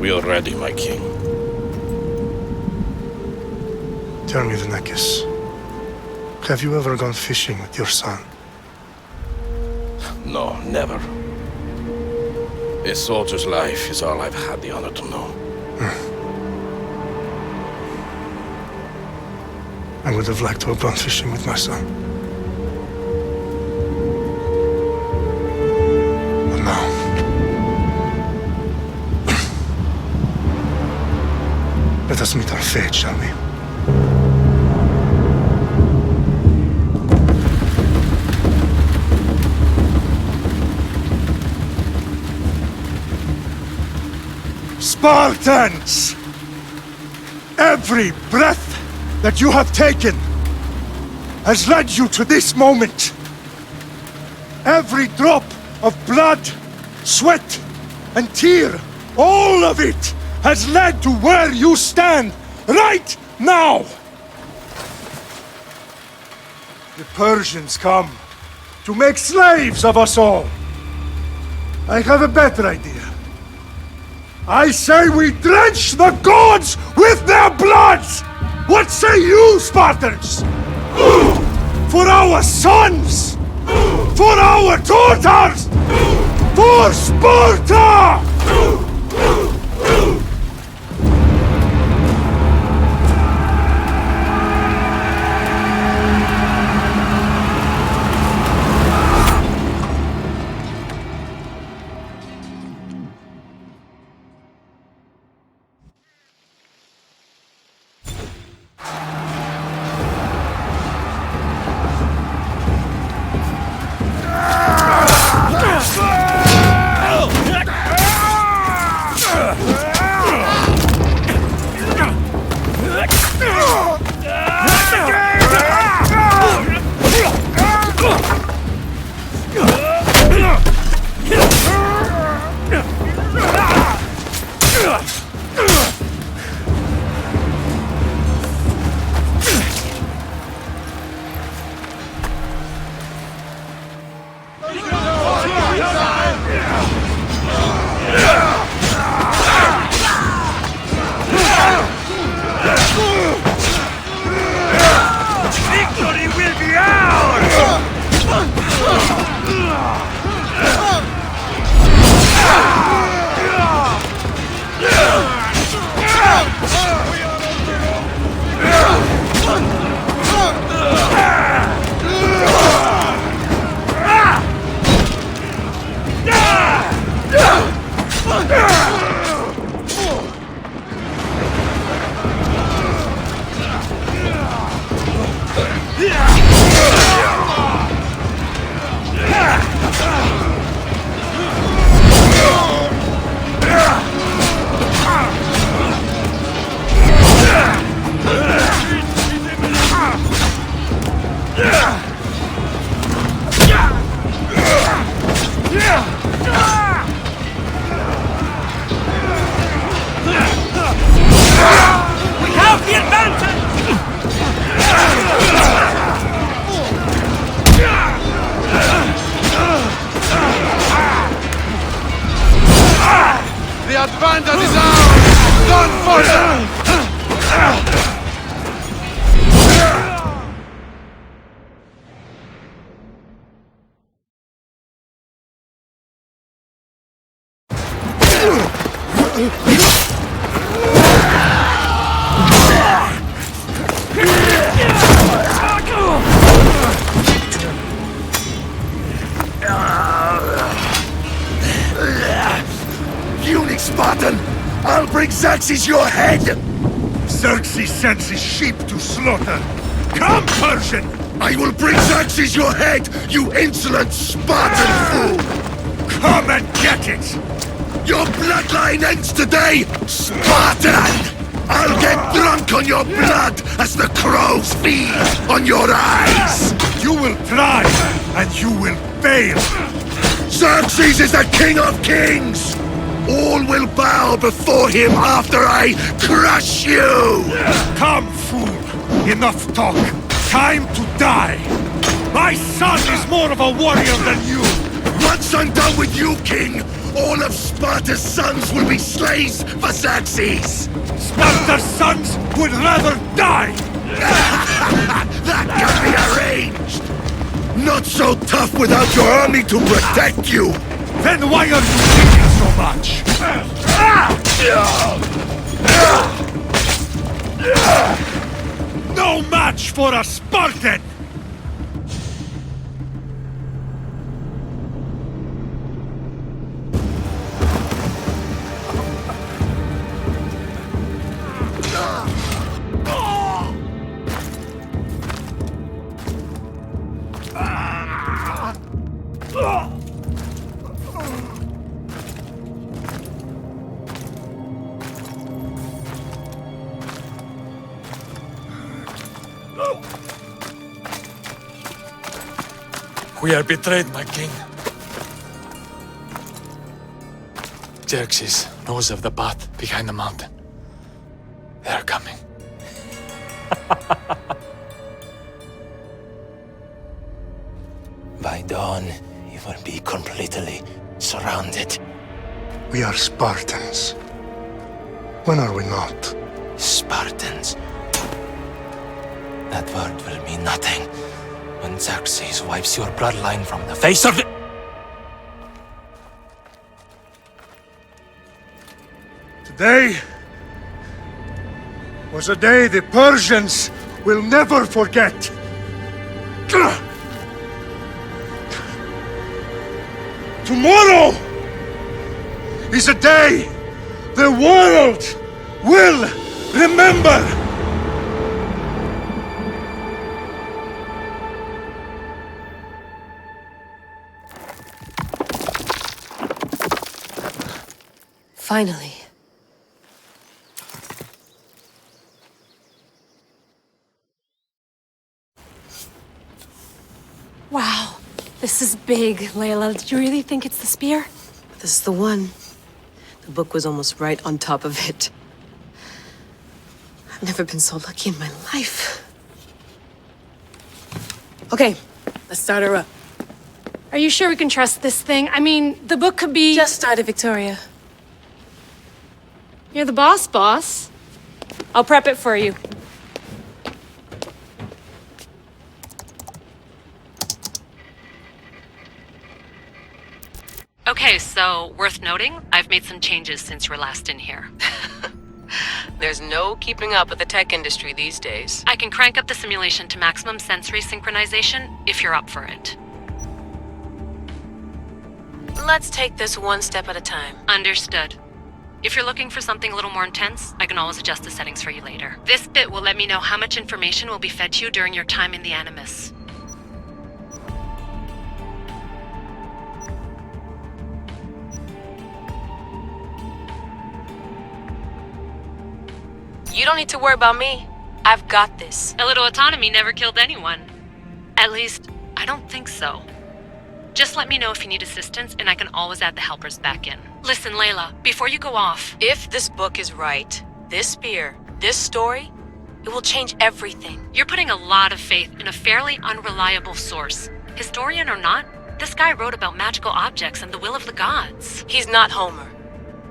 We are ready, my king. Tell me, the Nekis. Have you ever gone fishing with your son? No, never. A soldier's life is all I've had the honor to know. I would have liked to have gone fishing with my son. But now... let us meet our fate, shall we? Spartans! Every breath that you have taken has led you to this moment. Every drop of blood, sweat, and tear, all of it has led to where you stand right now. The Persians come to make slaves of us all. I have a better idea. I say we drench the gods with their bloods! What say you, Spartans? For our sons! For our daughters! For Sparta! Advantage is ours! Don't falter! Spartan! I'll bring Xerxes your head! Xerxes sends his sheep to slaughter. Come, Persian! I will bring Xerxes your head, you insolent Spartan fool! Come and get it! Your bloodline ends today, Spartan! I'll get drunk on your blood as the crows feed on your eyes! You will try, and you will fail! Xerxes is the king of kings! All will bow before him after I crush you! Come, fool! Enough talk! Time to die! My son is more of a warrior than you! Once I'm done with you, king, all of Sparta's sons will be slaves for Xerxes! Sparta's sons would rather die! That can be arranged! Not so tough without your army to protect you! Then why are you thinking so much? No match for a Spartan! We are betrayed, my king. Xerxes knows of the path behind the mountain. They are coming. By dawn, you will be completely surrounded. We are Spartans. When are we not? Spartans. That word will mean nothing when Xerxes wipes your bloodline from the face of the... Today was a day the Persians will never forget. Tomorrow is a day the world will remember. Finally. Wow, this is big, Layla. Did you really think it's the spear? This is the one. The book was almost right on top of it. I've never been so lucky in my life. Okay, let's start her up. Are you sure we can trust this thing? I mean, the book could be... Just started, Victoria. You're the boss. I'll prep it for you. Okay, so worth noting, I've made some changes since you were last in here. There's no keeping up with the tech industry these days. I can crank up the simulation to maximum sensory synchronization if you're up for it. Let's take this one step at a time. Understood. If you're looking for something a little more intense, I can always adjust the settings for you later. This bit will let me know how much information will be fed to you during your time in the Animus. You don't need to worry about me. I've got this. A little autonomy never killed anyone. At least, I don't think so. Just let me know if you need assistance, and I can always add the helpers back in. Listen, Layla, before you go off... If this book is right, this spear, this story, it will change everything. You're putting a lot of faith in a fairly unreliable source. Historian or not, this guy wrote about magical objects and the will of the gods. He's not Homer.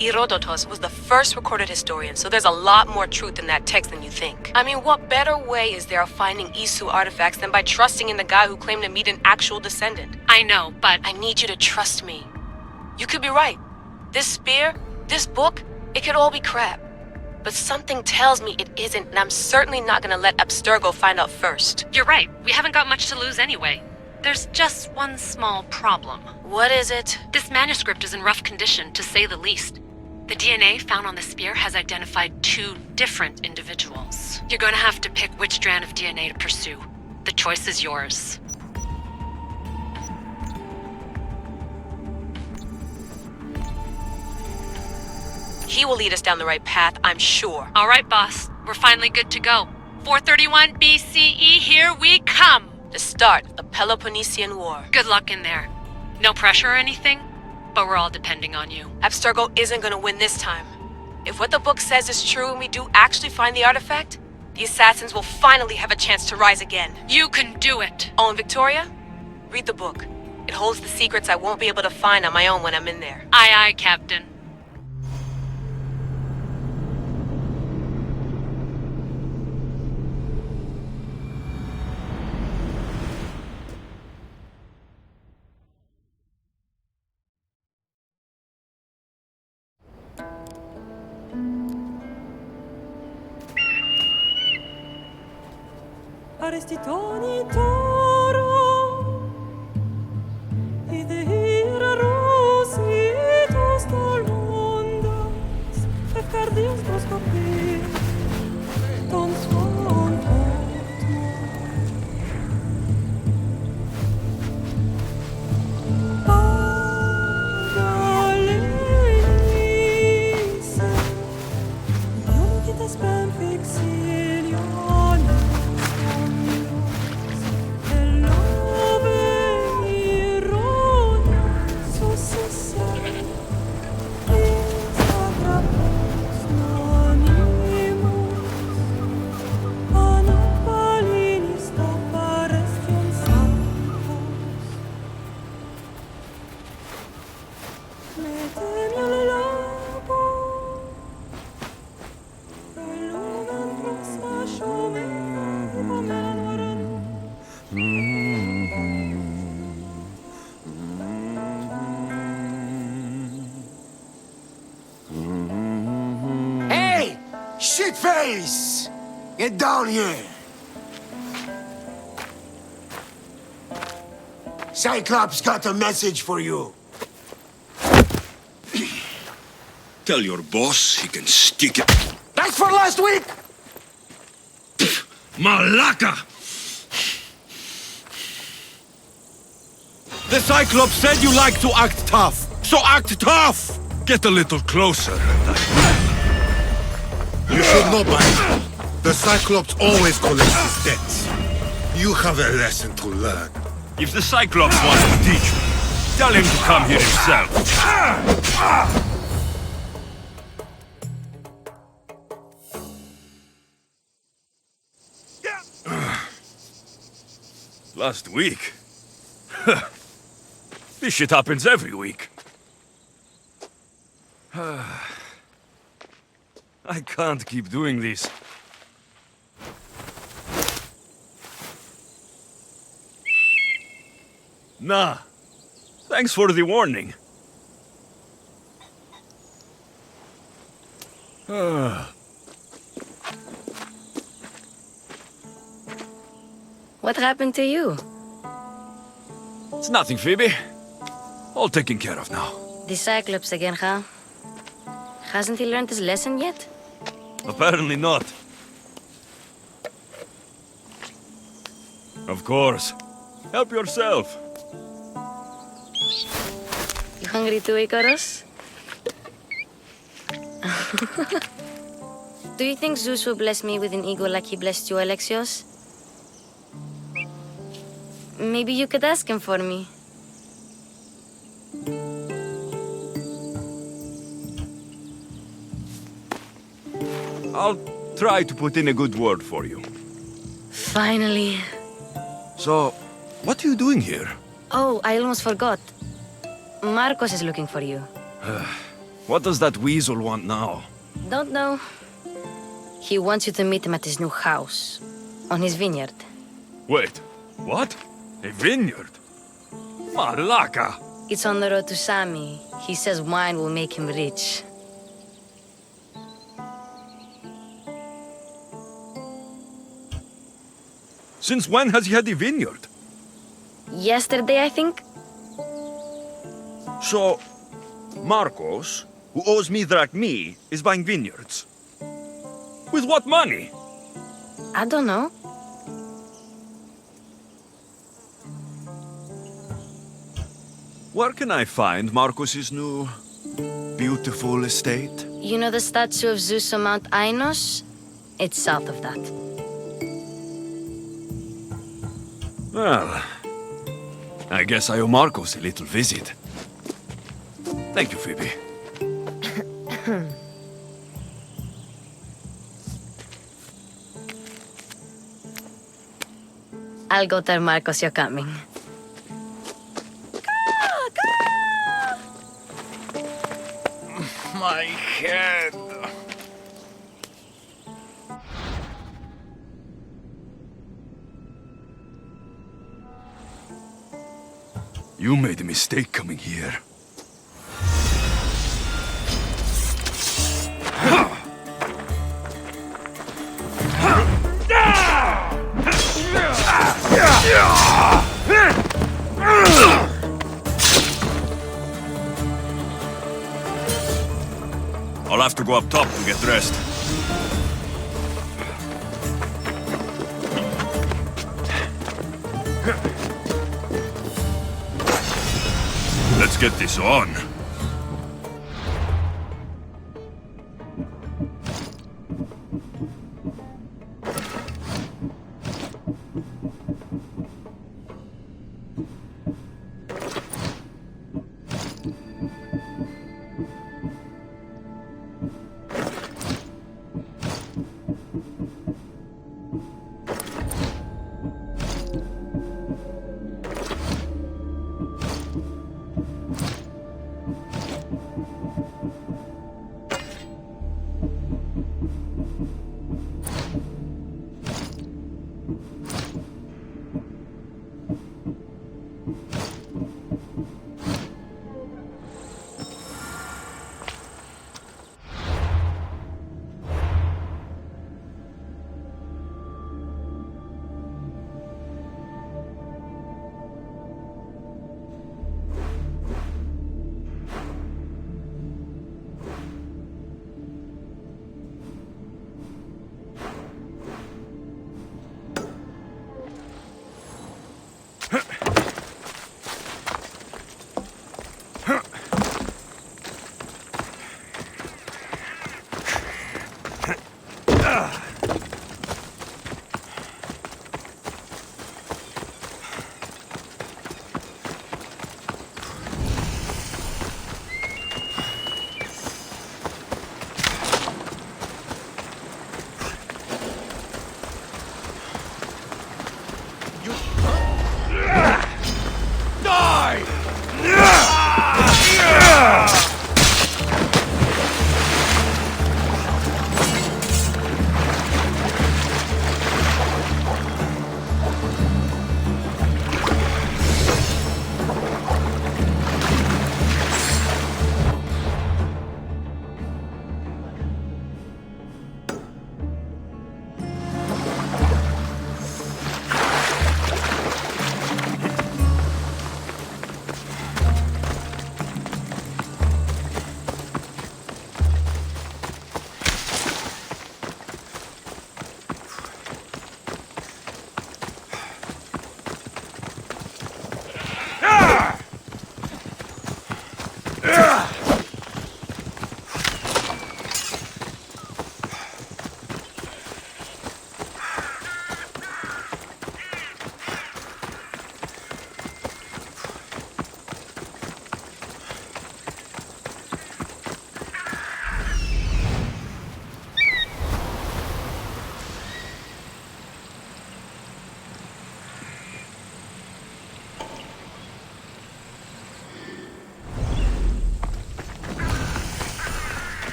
Herodotus was the first recorded historian, so there's a lot more truth in that text than you think. I mean, what better way is there of finding Isu artifacts than by trusting in the guy who claimed to meet an actual descendant? I know, but... I need you to trust me. You could be right. This spear, this book, it could all be crap. But something tells me it isn't, and I'm certainly not gonna let Abstergo find out first. You're right. We haven't got much to lose anyway. There's just one small problem. What is it? This manuscript is in rough condition, to say the least. The DNA found on the spear has identified 2 different individuals. You're going to have to pick which strand of DNA to pursue. The choice is yours. He will lead us down the right path, I'm sure. All right, boss. We're finally good to go. 431 BCE, here we come! The start of the Peloponnesian War. Good luck in there. No pressure or anything, but we're all depending on you. Abstergo isn't gonna win this time. If what the book says is true and we do actually find the artifact, the assassins will finally have a chance to rise again. You can do it! Oh, and Victoria? Read the book. It holds the secrets I won't be able to find on my own when I'm in there. Aye, aye, Captain. Arrestitoni toro, idehira rositos dolmondas, efcardios proscopir, ton swan Pagalese, yon qui t'espère fixilion. Shitface! Get down here! Cyclops got a message for you. Tell your boss he can stick it. That's for last week! Malaka! The Cyclops said you like to act tough, so act tough! Get a little closer and You should know by now. The Cyclops always collects his debts. You have a lesson to learn. If the Cyclops wants to teach me, tell him to come here himself. Last week? This shit happens every week. I can't keep doing this. Nah. Thanks for the warning. What happened to you? It's nothing, Phoebe. All taken care of now. The Cyclops again, huh? Hasn't he learned his lesson yet? Apparently not. Of course. Help yourself. You hungry too, Icarus? Do you think Zeus will bless me with an ego like he blessed you, Alexios? Maybe you could ask him for me. I'll try to put in a good word for you. Finally. So, what are you doing here? Oh, I almost forgot. Marcos is looking for you. What does that weasel want now? Don't know. He wants you to meet him at his new house. On his vineyard. Wait, what? A vineyard? Malaka! It's on the road to Sami. He says wine will make him rich. Since when has he had a vineyard? Yesterday, I think? So, Marcos, who owes me drachmi, is buying vineyards. With what money? I don't know. Where can I find Marcos's new, beautiful estate? You know the statue of Zeus on Mount Ainos? It's south of that. Well, I guess I owe Marcos a little visit. Thank you, Phoebe. I'll go tell Marcos you're coming. My head. You made a mistake coming here. I'll have to go up top to get dressed. Let's get this on.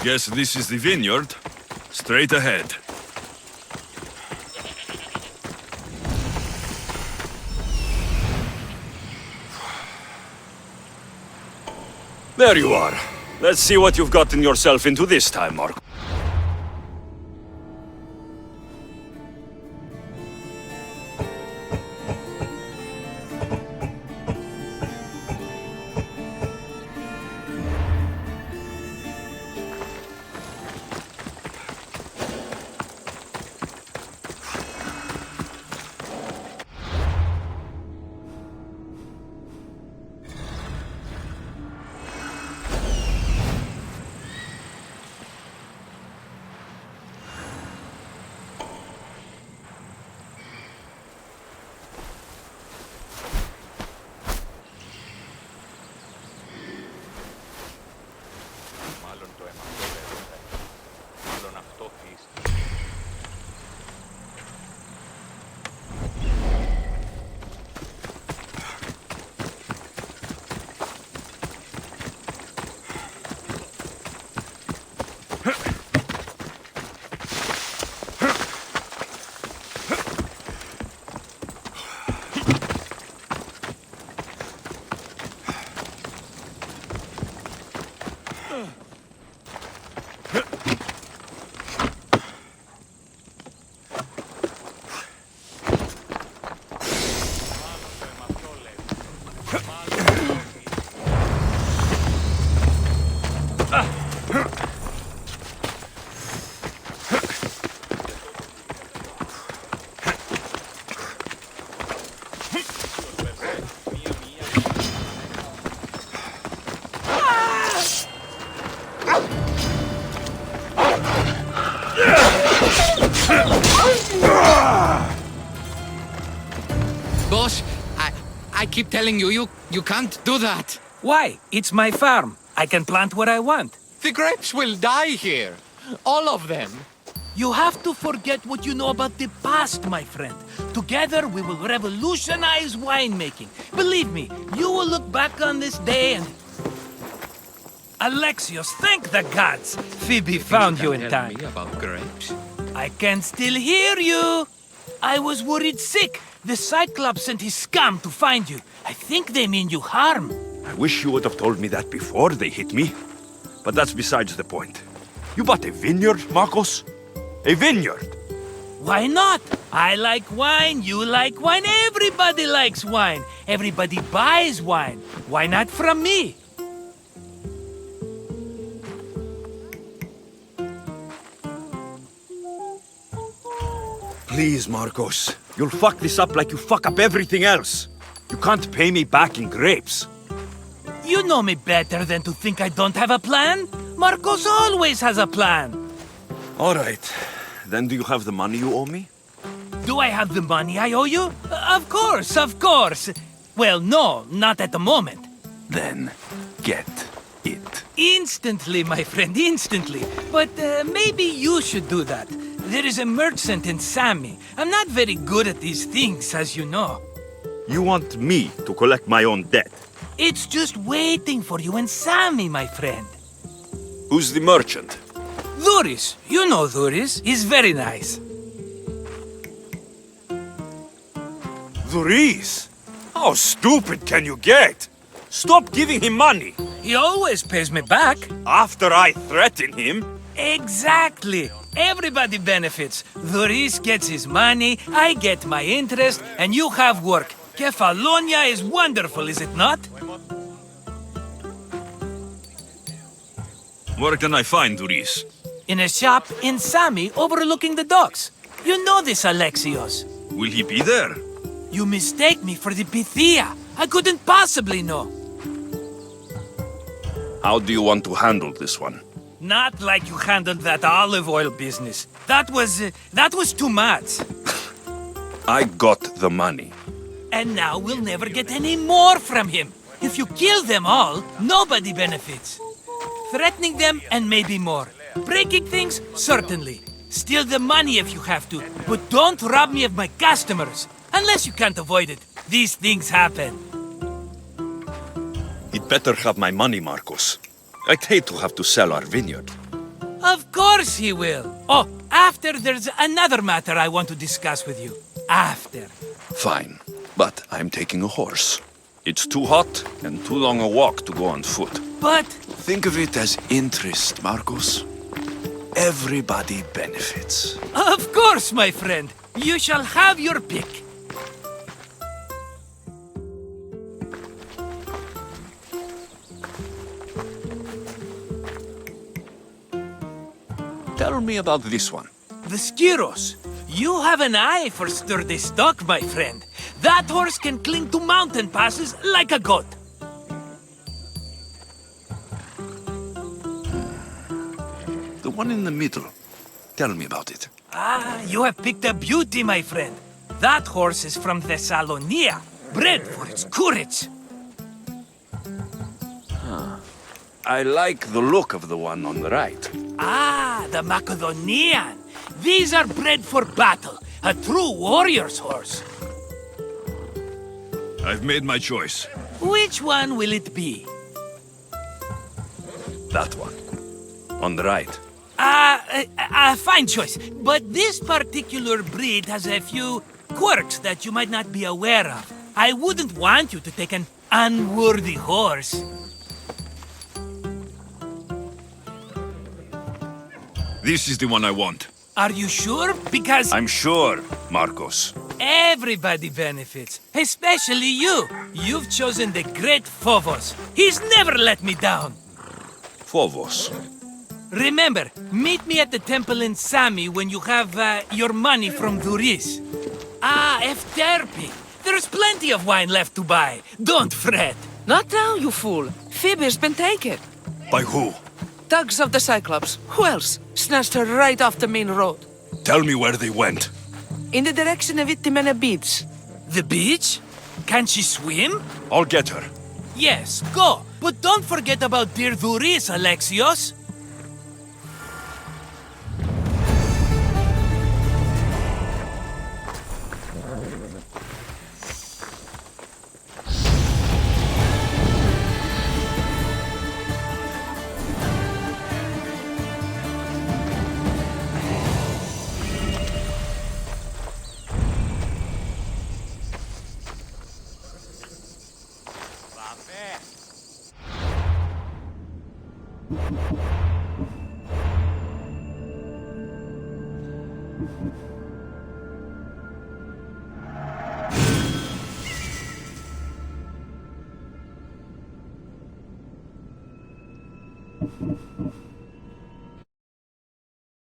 Guess this is the vineyard. Straight ahead. There you are. Let's see what you've gotten yourself into this time, Marco. Boss, I keep telling you can't do that. Why? It's my farm. I can plant what I want. The grapes will die here. All of them. You have to forget what you know about the past, my friend. Together, we will revolutionize winemaking. Believe me, you will look back on this day and... Alexios, thank the gods! Phoebe found you in time. Me about grapes? I can still hear you! I was worried sick. The Cyclops sent his scum to find you. I think they mean you harm. I wish you would have told me that before they hit me. But that's besides the point. You bought a vineyard, Marcos? A vineyard? Why not? I like wine, you like wine, everybody likes wine. Everybody buys wine. Why not from me? Please, Marcos. You'll fuck this up like you fuck up everything else. You can't pay me back in grapes. You know me better than to think I don't have a plan. Marcos always has a plan. All right. Then do you have the money you owe me? Do I have the money I owe you? Of course, of course. Well, no, not at the moment. Then get it. Instantly, my friend, instantly. But maybe you should do that. There is a merchant in Sammy. I'm not very good at these things, as you know. You want me to collect my own debt? It's just waiting for you in Sammy, my friend. Who's the merchant? Duris. You know Duris. He's very nice. Duris? How stupid can you get? Stop giving him money. He always pays me back. After I threaten him? Exactly. Everybody benefits. Duris gets his money, I get my interest, and you have work. Kefalonia is wonderful, is it not? Where can I find Duris? In a shop in Sami overlooking the docks. You know this, Alexios. Will he be there? You mistake me for the Pythia. I couldn't possibly know. How do you want to handle this one? Not like you handled that olive oil business. That was too much. I got the money. And now we'll never get any more from him. If you kill them all, nobody benefits. Threatening them and maybe more. Breaking things, certainly. Steal the money if you have to, but don't rob me of my customers. Unless you can't avoid it. These things happen. He'd better have my money, Marcos. I'd hate to have to sell our vineyard. Of course he will. Oh, after there's another matter I want to discuss with you. After. Fine, but I'm taking a horse. It's too hot and too long a walk to go on foot. But... Think of it as interest, Marcos. Everybody benefits. Of course, my friend. You shall have your pick. Tell me about this one. The Skiros. You have an eye for sturdy stock, my friend. That horse can cling to mountain passes like a goat. The one in the middle. Tell me about it. Ah, you have picked a beauty, my friend. That horse is from Thessalonia, bred for its courage. I like the look of the one on the right. Ah, the Macedonian. These are bred for battle. A true warrior's horse. I've made my choice. Which one will it be? That one. On the right. Fine choice. But this particular breed has a few quirks that you might not be aware of. I wouldn't want you to take an unworthy horse. This is the one I want. Are you sure? Because... I'm sure, Marcos. Everybody benefits. Especially you. You've chosen the great Phobos. He's never let me down. Phobos. Remember, meet me at the temple in Sami when you have your money from Duris. Ah, Efterpi. There's plenty of wine left to buy. Don't fret. Not now, you fool. Phoebe's been taken. By who? Thugs of the Cyclops. Who else? Snatched her right off the main road. Tell me where they went. In the direction of Itimena Beach. The beach? Can she swim? I'll get her. Yes, go. But don't forget about dear Duris, Alexios.